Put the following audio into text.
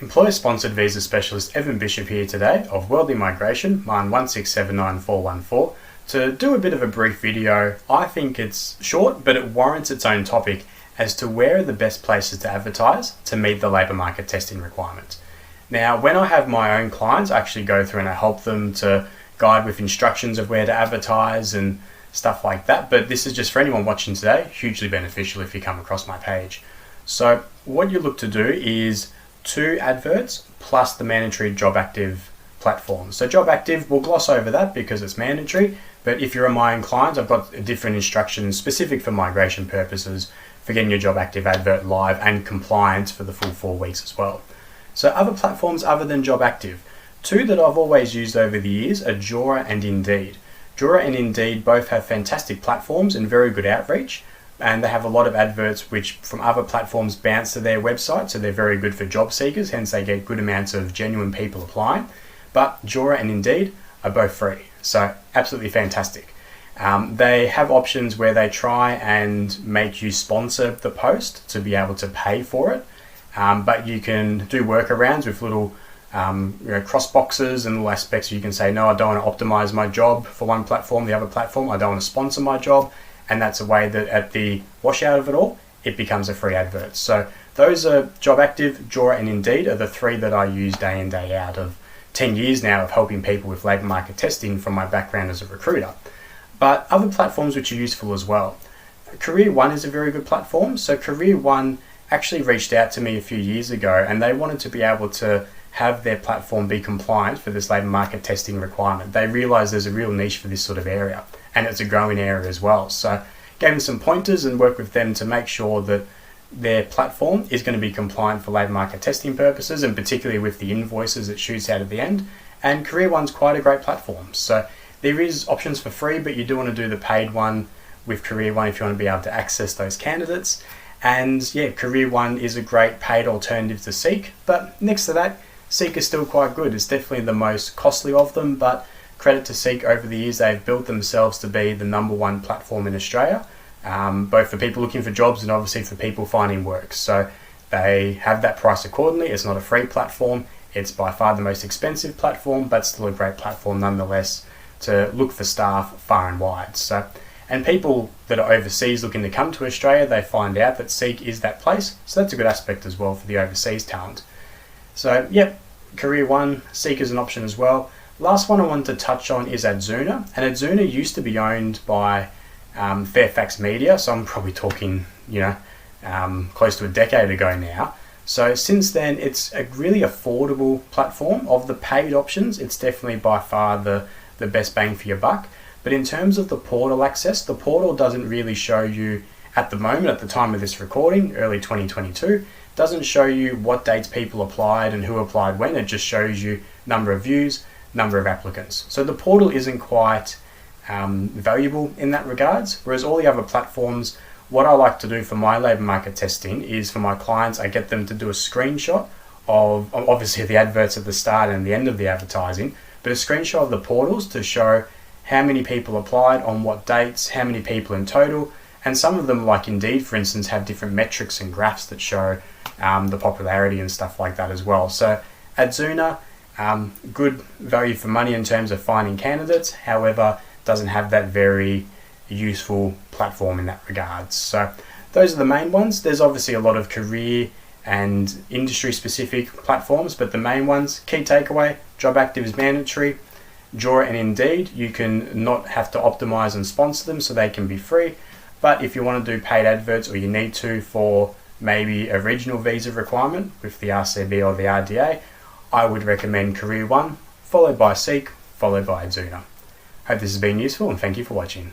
Employer-sponsored visa specialist Evan Bishop here today of World Immigration, MARN 1679414, to do a bit of a brief video. I think it's short, but it warrants its own topic as to where are the best places to advertise to meet the labour market testing requirements. Now, when I have my own clients, I actually go through and I help them to guide with instructions of where to advertise and stuff like that. But this is just for anyone watching today, hugely beneficial if you come across my page. So what you look to do is 2 adverts plus the mandatory job active platform. So job active, we'll gloss over that because it's mandatory, but if you're a my own client, I've got different instructions specific for migration purposes for getting your job active advert live and compliant for the full 4 weeks as well. So other platforms other than job active, 2 that I've always used over the years are Jora and Indeed. Jora and Indeed both have fantastic platforms and very good outreach, and they have a lot of adverts which from other platforms bounce to their website, so they're very good for job seekers, hence they get good amounts of genuine people applying. But Jora and Indeed are both free, so absolutely fantastic. They have options where they try and make you sponsor the post to be able to pay for it, but you can do workarounds with little cross boxes and little aspects. You can say, no, I don't want to optimize my job for one platform, the other platform, I don't want to sponsor my job. And that's a way that at the washout of it all, it becomes a free advert. So those are job active, Jora and Indeed are the 3 that I use day in, day out of 10 years now of helping people with labour market testing from my background as a recruiter. But other platforms which are useful as well. CareerOne is a very good platform. So CareerOne actually reached out to me a few years ago and they wanted to be able to have their platform be compliant for this labour market testing requirement. They realised there's a real niche for this sort of area and it's a growing area as well. So gave them some pointers and worked with them to make sure that their platform is going to be compliant for labour market testing purposes, and particularly with the invoices it shoots out at the end. And CareerOne's quite a great platform. So there is options for free, but you do want to do the paid one with CareerOne if you want to be able to access those candidates. And yeah, CareerOne is a great paid alternative to Seek, but next to that, Seek is still quite good. It's definitely the most costly of them, but credit to Seek, over the years they've built themselves to be the #1 platform in Australia, both for people looking for jobs and obviously for people finding work. So they have that price accordingly. It's not a free platform, it's by far the most expensive platform, but still a great platform nonetheless to look for staff far and wide. So, and people that are overseas looking to come to Australia, they find out that Seek is that place, so that's a good aspect as well for the overseas talent. So yep, CareerOne, Seek is an option as well. Last one I wanted to touch on is Adzuna, and Adzuna used to be owned by Fairfax Media, so I'm probably talking, close to a decade ago now. So since then, it's a really affordable platform. Of the paid options, it's definitely by far the best bang for your buck. But in terms of the portal access, the portal doesn't really show you at the moment, at the time of this recording, early 2022, doesn't show you what dates people applied and who applied when. It just shows you number of views, number of applicants. So the portal isn't quite valuable in that regards, whereas all the other platforms, what I like to do for my labour market testing is for my clients, I get them to do a screenshot of obviously the adverts at the start and the end of the advertising, but a screenshot of the portals to show how many people applied, on what dates, how many people in total, and some of them, like Indeed for instance, have different metrics and graphs that show the popularity and stuff like that as well. So Adzuna, good value for money in terms of finding candidates, however doesn't have that very useful platform in that regard. So those are the main ones. There's obviously a lot of career and industry specific platforms, but the main ones, key takeaway, job active is mandatory. Jora and Indeed, you can not have to optimize and sponsor them, so they can be free. But if you want to do paid adverts, or you need to for maybe a regional visa requirement with the RCB or the RDA, I would recommend CareerOne, followed by Seek, followed by Adzuna. Hope this has been useful and thank you for watching.